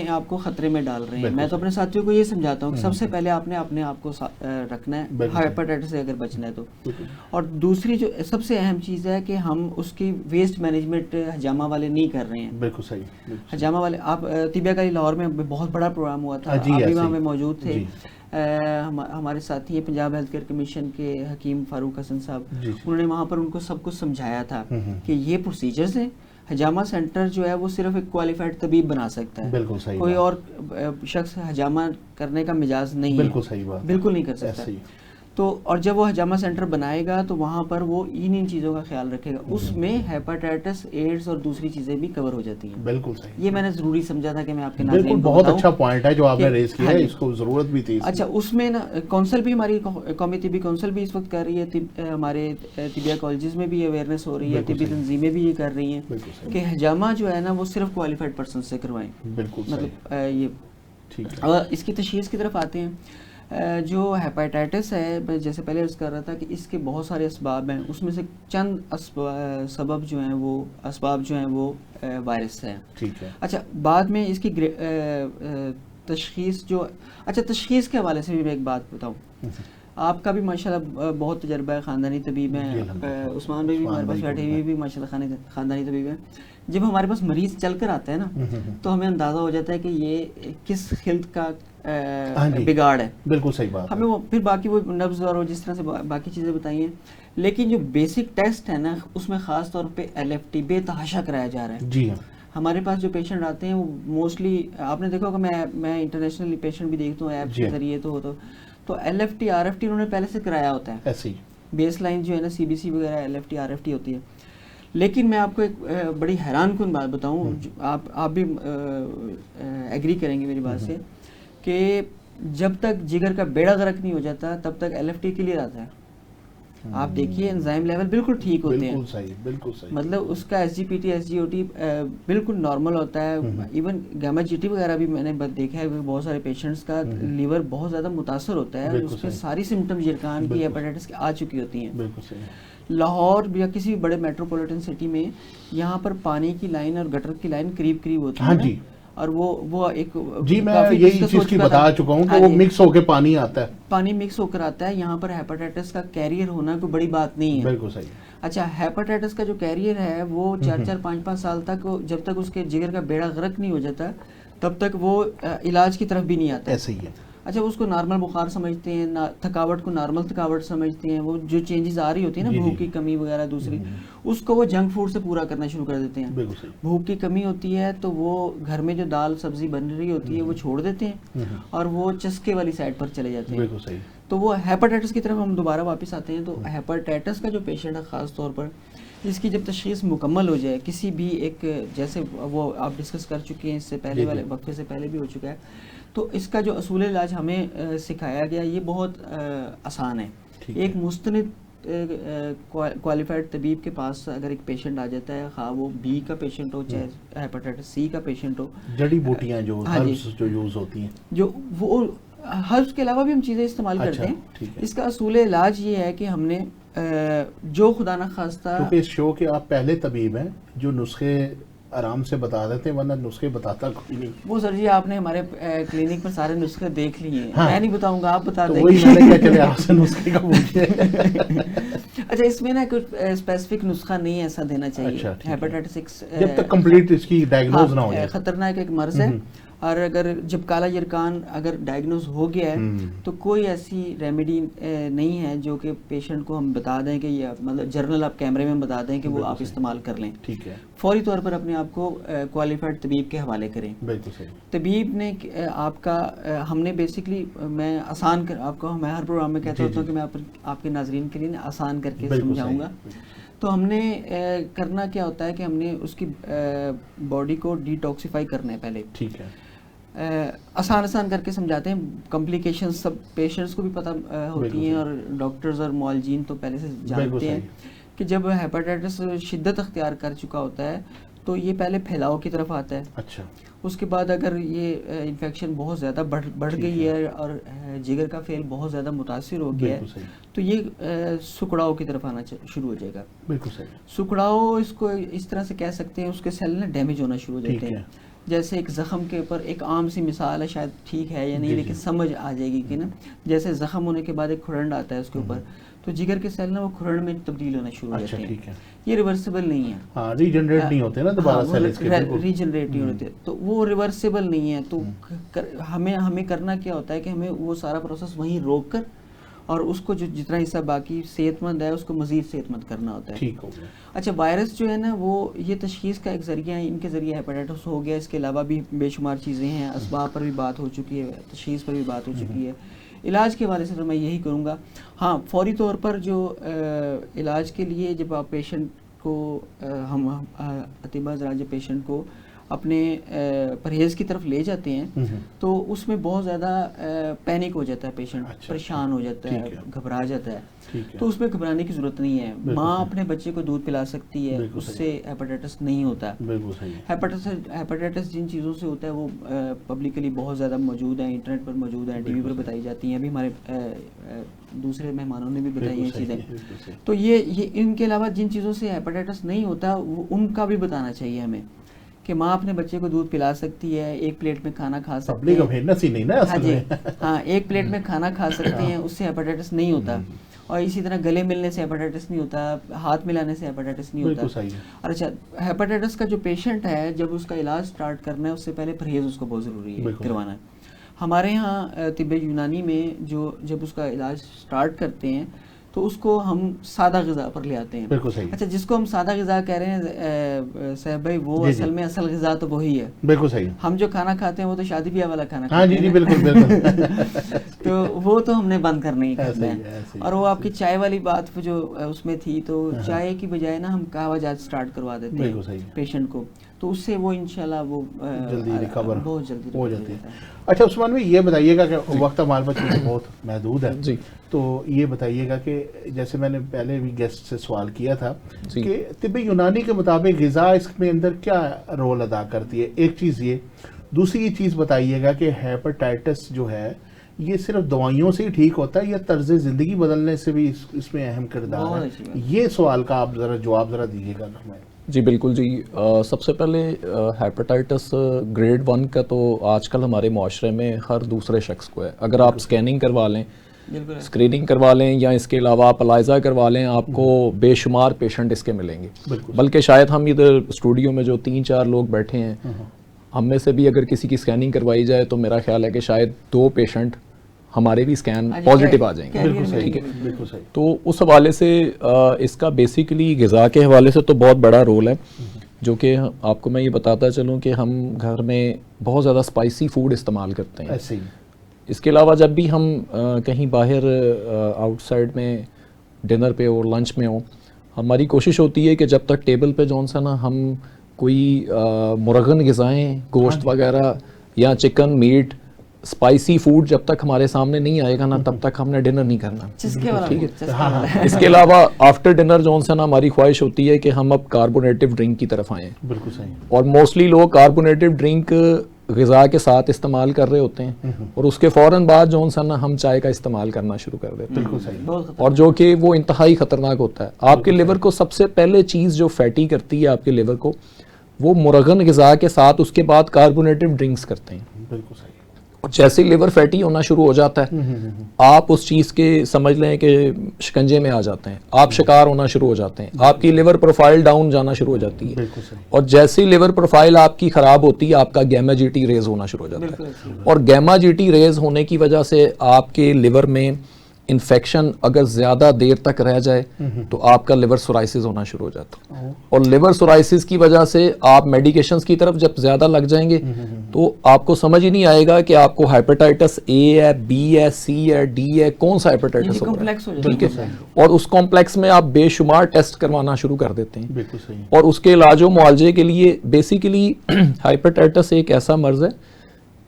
आप को खतरे में डाल रहे हैं। बिल्कुल मैं तो सही। अपने साथियों को ये समझाता हूँ कि सबसे पहले आपने अपने आप को रखना है बिल्कुल सही। हेपेटाइटिस से अगर बचना है तो। बिल्कुल। और दूसरी जो सबसे अहम चीज़ है कि हम उसकी वेस्ट मैनेजमेंट हजामा वाले नहीं कर रहे हैं। बिल्कुल सही, बिल्कुल सही। हजामा वाले, आप तिबिया का लाहौर में बहुत बड़ा प्रोग्राम हुआ था, जी, आप भी ऐसे वहाँ ही। पे मौजूद थे। जी। हमारे साथी हैं पंजाब हेल्थ केयर कमीशन के हकीम फारूक हसन साहब, उन्होंने वहाँ पर उनको सब कुछ समझाया था कि ये प्रोसीजर्स हैं। हजामा सेंटर जो है वो सिर्फ एक क्वालिफाइड तबीब बना सकता है, बिल्कुल सही कोई और शख्स हजामा करने का मिजाज नहीं है, बिल्कुल सही बात, बिल्कुल नहीं कर सकता। तो और जब वो हजामा सेंटर बनाएगा तो वहाँ पर वो इन चीज़ों का ख्याल रखेगा, उसमें हेपेटाइटिस, एड्स और दूसरी चीज़ें भी कवर हो जाती हैं। बिल्कुल सही, ये मैंने ज़रूरी समझा था कि मैं आपके बिल्कुल बहुत अच्छा पॉइंट है जो आपने रेज किया है, इसको ज़रूरत भी थी। अच्छा, उसमें ना काउंसिल भी, हमारी कौमी तिबी काउंसिल भी इस वक्त कर रही है, हमारे तिबिया कॉलेजेस में भी अवेयरनेस हो रही है, तिबी तंजीमें भी ये कर रही हैं कि हजामा जो है ना वो सिर्फ क्वालिफाइड पर्सन से करवाएं। बिल्कुल मतलब ये ठीक है। और इसकी तशख़ीस की तरफ आते हैं। जो हेपेटाइटिस है, मैं जैसे पहले अर्ज़ कर रहा था कि इसके बहुत सारे असबाब हैं, उसमें से चंद सबब जो हैं वो असबाब जो हैं वो वायरस हैं। ठीक है। अच्छा, बाद में इसकी तशख़ीस जो, अच्छा तशख़ीस के हवाले से भी मैं एक बात बताऊँ, आपका भी माशाल्लाह बहुत तजर्बा है, ख़ानदानी तबीब हैं, उस्मान भाई भी हमारे पास बैठे हुए भी माशाल्लाह ख़ानदानी तबीब हैं। जब हमारे पास मरीज़ चल कर आता है ना तो हमें अंदाज़ा हो जाता है कि ये किस खिल्त का बिगाड़ है। बिल्कुल सही बात। हमें वो फिर बाकी वो नब्ज़ और वो जिस तरह से बाकी चीज़ें बताई हैं, लेकिन जो बेसिक टेस्ट है ना उसमें ख़ास तौर पे LFT बेतहाशा कराया जा रहा है। जी हाँ। हमारे पास जो पेशेंट आते हैं वो मोस्टली, आपने देखा होगा, मैं इंटरनेशनली पेशेंट भी देखता हूँ ऐप के जरिए, तो LFT RFT उन्होंने पहले से कराया होता है, ऐसे ही बेस लाइन जो है ना CBC वगैरह LFT RFT होती है। लेकिन मैं आपको एक बड़ी हैरान कुन बात बताऊँ, आप भी एग्री करेंगे मेरी बात से, कि जब तक जिगर का बेड़ा गर्क नहीं हो जाता तब तक LFT क्लियर आता है। आप देखिए एंजाइम लेवल बिल्कुल ठीक होते हैं, बिल्कुल सही, मतलब उसका SGPT SGOT बिल्कुल नॉर्मल होता है। इवन गामा GT वगैरह भी मैंने देखा है, बहुत सारे पेशेंट्स का लीवर बहुत ज़्यादा मुतासर होता है, उसमें सारी सिम्टम जिरकान की, हेपेटाइटिस की आ चुकी होती हैं। बिल्कुल सही। लाहौर या किसी भी बड़े मेट्रोपॉलिटन सिटी में यहाँ पर पानी की लाइन और गटर की लाइन करीब करीब होती है। हाँ जी। और वो एक, जी मैं यही चीज की बता चुका हूँ कि वो मिक्स होके पानी आता है, पानी मिक्स होकर आता है। यहाँ पर हेपेटाइटिस का कैरियर होना कोई बड़ी बात नहीं है। बिल्कुल सही। अच्छा, हेपेटाइटिस का जो कैरियर है वो 4-4, 5-5 साल तक, जब तक उसके जिगर का बेड़ा गर्क नहीं हो जाता तब तक वो इलाज की तरफ भी नहीं आता। ऐसे ही है। अच्छा, उसको नॉर्मल बुखार समझते हैं, थकावट को नॉर्मल थकावट समझते हैं, वो जो चेंजेस आ रही होती है ना, भूख की कमी वगैरह दूसरी, उसको वो जंक फूड से पूरा करना शुरू कर देते हैं। बिल्कुल सही। भूख की कमी होती है तो वो घर में जो दाल सब्जी बन रही होती है वो छोड़ देते हैं और वो चस्के वाली साइड पर चले जाते हैं। बिल्कुल सही। तो वो हेपेटाइटिस की तरफ हम दोबारा वापस आते हैं। तो हेपेटाइटिस का जो पेशेंट है ख़ास तौर पर, इसकी जब तशख़ीस मुकम्मल हो जाए किसी भी एक, जैसे वो आप डिस्कस कर चुके हैं, इससे पहले वाले वक्फे से पहले भी हो चुका है, तो इसका जो असूल इलाज हमें सिखाया गया ये बहुत आसान है। एक मुस्तनिद क्वालिफाइड तबीब के पास अगर एक पेशेंट आ जाता है, हाँ वो B का पेशेंट हो चाहे हेपेटाइटिस C का पेशेंट हो, जड़ी बूटियाँ जो हर्ब्स जो यूज़ होती हैं, जो वो हर्ब्स के अलावा भी हम चीज़ें इस्तेमाल करते हैं। इसका असूल इलाज ये है कि हमने जो खुदा न खास्ता, क्योंकि इस शो के आप पहले तबीब हैं जो नुस्खे आराम से बता देते हैं, वरना नुस्खे बताता कोई नहीं। वो सर जी आपने हमारे क्लिनिक पर सारे नुस्खे देख लिए हैं। हाँ। मैं नहीं बताऊंगा, आप बता देंगे। वही मैंने क्या, चले आपसे नुस्खे का पूछिए। अच्छा, इसमें ना कुछ स्पेसिफिक नुस्खा नहीं ऐसा देना चाहिए। अच्छा, हेपेटाइटिस जब तक कंप्लीट इसकी डायग्नोज ना हो जाए, खतरनाक एक मर्ज है। और अगर जब काला जिरकान अगर डायग्नोज हो गया है तो कोई ऐसी रेमेडी नहीं है जो कि पेशेंट को हम बता दें कि ये, मतलब जर्नल आप कैमरे में बता दें कि वो आप इस्तेमाल कर लें। ठीक है। फौरी तौर पर अपने आप को क्वालिफाइड तबीब के हवाले करें। बिल्कुल सही। तबीब ने आपका, हमने बेसिकली, मैं आसान कर आपको, मैं हर प्रोग्राम में कहता होता हूँ कि मैं आपके नाजरीन के लिए आसान करके समझाऊंगा। तो हमने करना क्या होता है कि हमने उसकी बॉडी को डिटॉक्सिफाई करना है पहले। ठीक है। आसान करके समझाते हैं। कॉम्प्लिकेशंस सब पेशेंट्स को भी पता होती हैं और डॉक्टर्स और मुआलजीन तो पहले से जानते हैं कि जब हेपेटाइटिस शिद्दत अख्तियार कर चुका होता है तो ये पहले फैलाव की तरफ आता है। अच्छा। उसके बाद अगर ये इन्फेक्शन बहुत ज़्यादा बढ़ गई है और जिगर का फेल बहुत ज़्यादा मुतासिर हो गया है तो ये सुकड़ाव की तरफ आना शुरू हो जाएगा। बिल्कुल सही। सुकड़ाव इसको इस तरह से कह सकते हैं, उसके सेल ना डैमेज होना शुरू हो जाते हैं। जैसे एक ज़ख़म के ऊपर, एक आम सी मिसाल है, शायद ठीक है या नहीं लेकिन समझ आ जाएगी कि ना, जैसे ज़ख़म होने के बाद एक खुरंड आता है उसके ऊपर, तो जिगर के सेल ना वो खुरन में तब्दील होना शुरू हो अच्छा, जाते हैं। ठीक है। ये रिवर्सिबल नहीं है। हाँ, रीजनरेट नहीं होते ना दोबारा सेल इसके, बिल्कुल। रीजनरेट नहीं होते, तो वो रिवर्सिबल नहीं है। तो हमें करना क्या होता है कि हमें वो सारा प्रोसेस वहीं रोक कर और उसको जो जितना हिस्सा बाकी सेहतमंद है उसको मजीद सेहतमंद करना होता है। ठीक हो गया। अच्छा, वायरस जो है ना वो ये तशखीस का एक ज़रिया है, इनके ज़रिए हेपेटाइटिस हो गया। इसके अलावा भी बेशुमार चीज़ें हैं, असबाब पर भी बात हो चुकी है, तशखीस पर भी बात हो चुकी है। इलाज के हवाले से तो मैं यही करूँगा, हाँ फौरी तौर पर जो इलाज के लिए जब आप पेशेंट को हम अतिबा ज़रा जब पेशेंट को अपने परहेज़ की तरफ ले जाते हैं तो उसमें बहुत ज़्यादा पैनिक हो जाता है पेशेंट। अच्छा, परेशान हो जाता है, घबरा जाता है। ठीक है। तो उसमें घबराने की ज़रूरत नहीं है। माँ अपने बच्चे को दूध पिला सकती है, उससे हेपेटाइटिस नहीं होता है। बिल्कुल सही है। हेपेटाइटिस जिन चीज़ों से होता है वो पब्लिकली बहुत ज़्यादा मौजूद है, इंटरनेट पर मौजूद है, टीवी पर बताई जाती हैं। अभी हमारे दूसरे मेहमानों ने भी बताई ये चीज़ें। तो ये इनके अलावा जिन चीज़ों से हेपेटाइटिस नहीं होता उनका भी बताना चाहिए हमें कि माँ अपने बच्चे को दूध पिला सकती है, एक प्लेट में खाना खा सकती है। नहीं ना हाँ जी, हाँ एक प्लेट में खाना खा सकते हैं, उससे हेपेटाइटिस नहीं होता। और इसी तरह गले मिलने से हेपेटाइटिस नहीं होता, हाथ मिलाने से हेपेटाइटिस नहीं होता। और अच्छा, हेपेटाइटिस का जो पेशेंट है जब उसका इलाज स्टार्ट करना है उससे पहले परहेज उसको बहुत ज़रूरी है करवाना है। हमारे यहाँ तिब्ब यूनानी में जब उसका इलाज स्टार्ट करते हैं तो उसको हम सादा ग़िज़ा पर ले आते हैं। बिल्कुल सही। अच्छा, जिसको हम सादा ग़िज़ा कह रहे हैं साहब भाई, वो असल में असल ग़िज़ा तो वही है। बिल्कुल सही। हम जो खाना खाते हैं वो तो शादी ब्याह वाला खाना हाँ, खाते हैं। जी बिल्कुल बिल्कुल। तो वो तो हमने बंद करना ही करना है। और वो आपकी चाय वाली बात जो उसमें थी, तो चाय की बजाय ना हम कहवा जात स्टार्ट करवा देते हैं पेशेंट को, तो उससे वो इंशाल्लाह वो जल्दी रिकवर बहुत जल्दी हो जाती है। अच्छा उस्मान भाई, ये बताइएगा कि वक्त हमारे पास बहुत महदूद है जी, तो ये बताइएगा कि जैसे मैंने पहले भी गेस्ट से सवाल किया था कि तिब्ब यूनानी के मुताबिक ग़िज़ा इसमें अंदर क्या रोल अदा करती है, एक चीज़ ये। दूसरी चीज़ बताइएगा कि हेपेटाइटिस जो है ये सिर्फ दवाइयों से ही ठीक होता है या तर्ज ज़िंदगी बदलने से भी इसमें अहम किरदार है? ये सवाल का आप ज़रा जवाब ज़रा दीजिएगा हमें। जी बिल्कुल जी। सबसे पहले हेपेटाइटिस ग्रेड 1 का तो आजकल हमारे माशरे में हर दूसरे शख्स को है। अगर आप स्कैनिंग करवा लें, स्क्रीनिंग करवा लें या इसके अलावा आप अलाइजा करवा लें, आपको बेशुमार पेशेंट इसके मिलेंगे। बल्कि शायद हम इधर स्टूडियो में जो 3-4 लोग बैठे हैं, हम में से भी अगर किसी की स्कैनिंग करवाई जाए तो मेरा ख्याल है कि शायद 2 पेशेंट हमारे भी स्कैन पॉजिटिव आ जाएंगे। ठीक है, तो उस हवाले से इसका बेसिकली ग़िज़ा के हवाले से तो बहुत बड़ा रोल है, जो कि आपको मैं ये बताता चलूँ कि हम घर में बहुत ज़्यादा स्पाइसी फूड इस्तेमाल करते हैं। इसके अलावा जब भी हम कहीं बाहर आउटसाइड में डिनर पे और लंच में हो, हमारी कोशिश होती है कि जब तक टेबल पे जौन सा ना हम कोई मुरगन ग़िज़ाएँ, गोश्त वगैरह या चिकन मीट स्पाइसी फूड जब तक हमारे सामने नहीं आएगा ना, तब तक हमने डिनर नहीं करना। ठीक है। इसके अलावा आफ्टर डिनर जौन सा ना हमारी ख्वाहिश होती है कि हम अब कार्बोनेटिव ड्रिंक की तरफ आएँ। बिल्कुल सही। और मोस्टली लोग कार्बोनेटिव ड्रिंक ग़िज़ा के साथ इस्तेमाल कर रहे होते हैं और उसके फ़ौरन बाद जौन सा ना हम चाय का इस्तेमाल करना शुरू कर देते हैं। बिल्कुल सही। और जो कि वो इंतहाई ख़तरनाक होता है। आपके लिवर को सबसे पहले चीज़ जो फैटी करती है आपके लिवर को, वो मुरगन ग़िज़ा के साथ उसके बाद कार्बोनेटिव ड्रिंक्स करते हैं। बिल्कुल सही। और जैसे लिवर फैटी होना शुरू हो जाता है, आप उस चीज़ के समझ लें कि शिकंजे में आ जाते हैं, आप शिकार होना शुरू हो जाते हैं, आपकी लिवर प्रोफाइल डाउन जाना शुरू हो जाती है। और जैसे ही लिवर प्रोफाइल आपकी ख़राब होती है, आपका गैमा जीटी रेज होना शुरू हो जाता है। और गैमा जीटी रेज होने की वजह से आपके लिवर में इन्फेक्शन अगर ज़्यादा देर तक रह जाए तो आपका लिवर सोराइसिस होना शुरू हो जाता है। और लिवर सोराइसिस की वजह से आप मेडिकेशंस की तरफ जब ज़्यादा लग जाएंगे तो आपको समझ ही नहीं आएगा कि आपको हेपेटाइटिस ए है, बी है, सी है, डी है, कौन सा हेपेटाइटिस हो रहा है। ठीक है। और उस कॉम्प्लेक्स में आप बेशुमार टेस्ट करवाना शुरू कर देते हैं। और उसके इलाजों मुआलजे के लिए बेसिकली हेपेटाइटिस एक ऐसा मर्ज़ है,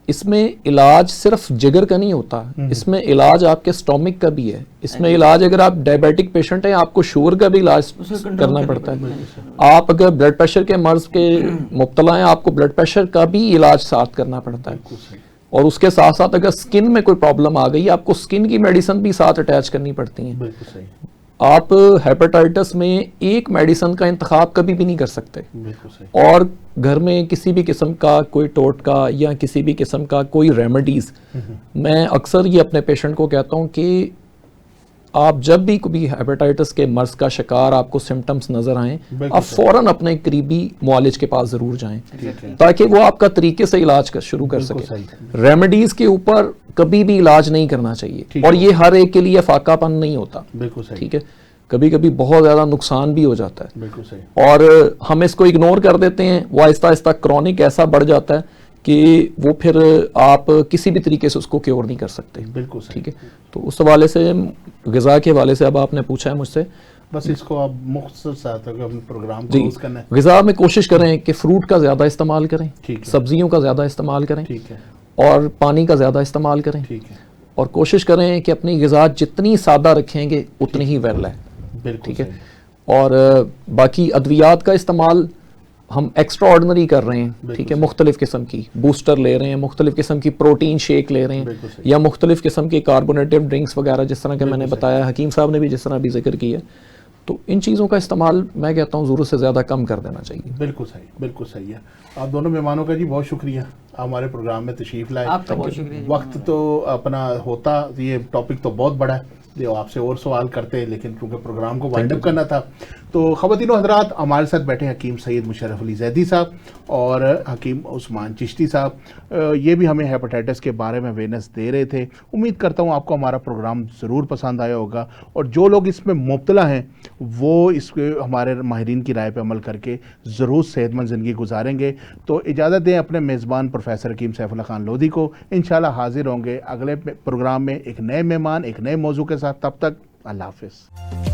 इसमें इलाज सिर्फ जिगर का नहीं होता, इसमें इलाज आपके स्टोमिक का भी है। इसमें इलाज, अगर आप डायबिटिक पेशेंट हैं, आपको शुगर का भी इलाज करना पड़ता है। आप अगर ब्लड प्रेशर के मर्ज के मुब्तला हैं, आपको ब्लड प्रेशर का भी इलाज साथ करना पड़ता है। और उसके साथ साथ अगर स्किन में कोई प्रॉब्लम आ गई, आपको स्किन की मेडिसिन भी साथ अटैच करनी पड़ती है। आप हेपेटाइटिस में एक मेडिसिन का इंतखाब कभी भी नहीं कर सकते। और घर में किसी भी किस्म का कोई टोटका या किसी भी किस्म का कोई रेमेडीज़, मैं अक्सर ये अपने पेशेंट को कहता हूँ कि आप जब भी कभी हेपेटाइटिस के मर्ज का शिकार आपको सिम्टम्स नजर आए, आप फौरन अपने करीबी मुआलिज के पास जरूर जाएं ताकि वो आपका तरीके से इलाज शुरू कर सके। रेमेडीज के ऊपर कभी भी इलाज नहीं करना चाहिए, और ये हर एक के लिए फाकापन नहीं होता। बिल्कुल सही। ठीक है, कभी कभी बहुत ज्यादा नुकसान भी हो जाता है। बिल्कुल सही। और हम इसको इग्नोर कर देते हैं, वो आहिस्ता आहिस्ता क्रॉनिक ऐसा बढ़ जाता है कि वो फिर आप किसी भी तरीके से उसको क्योर नहीं कर सकते। बिल्कुल सही। ठीक है, तो उस हवाले से, ग़िज़ा के हवाले से अब आपने पूछा है मुझसे, बस इसको आप मुख्तसर साथ अपने प्रोग्राम जी, क्लोज करना है। ग़िज़ा में कोशिश करें कि फ्रूट का ज़्यादा इस्तेमाल करें, ठीक है। सब्जियों का ज़्यादा इस्तेमाल करें, ठीक है। और पानी का ज़्यादा इस्तेमाल करें, ठीक है। और कोशिश करें कि अपनी ग़िज़ा जितनी सादा रखेंगे उतनी ही वेल है। बिल्कुल ठीक है, सही। और बाकी अद्वियात का इस्तेमाल हम एक्स्ट्रा ऑर्डिनरी कर रहे हैं। ठीक है, मुख्तलिफ किस्म की बूस्टर ले रहे हैं, मुख्तलिफ किस्म की प्रोटीन शेक ले रहे हैं, या मुख्तलिफ किस्म की कार्बोनेटिव ड्रिंक्स वगैरह, जिस तरह के मैंने बताया, हकीम साहब ने भी जिस तरह भी जिक्र किया, तो इन चीज़ों का इस्तेमाल मैं कहता हूँ ज़रूरत से ज़्यादा कम कर देना चाहिए। बिल्कुल सही, बिल्कुल सही है। आप दोनों मेहमानों का जी बहुत शुक्रिया, हमारे प्रोग्राम में तशरीफ़ लाए। आपका बहुत शुक्रिया। वक्त तो अपना होता, ये टॉपिक तो बहुत बड़ा है, जो आपसे और सवाल करते हैं, लेकिन क्योंकि प्रोग्राम को वाइंड अप करना था, तो ख़वातीनो हज़रात, हमारे साथ बैठे हकीम सैयद मुशर्रफ अली ज़ैदी साहब और हकीम उस्मान चिश्ती साहब। ये भी हमें हेपेटाइटिस के बारे में अवेयरनेस दे रहे थे। उम्मीद करता हूँ आपको हमारा प्रोग्राम ज़रूर पसंद आया होगा, और जो लोग इसमें मुब्तला हैं वो इसके हमारे माहिरीन की राय पर अमल करके ज़रूर सेहतमंद ज़िंदगी गुजारेंगे। तो इजाज़त दें अपने मेज़बान प्रोफेसर हकीम सैफुल्लाह खान लोधी को। इंशाल्लाह हाजिर होंगे अगले प्रोग्राम में एक नए मेहमान, एक नए मौजू के साथ। तब तक अल्लाह हाफ़िज़।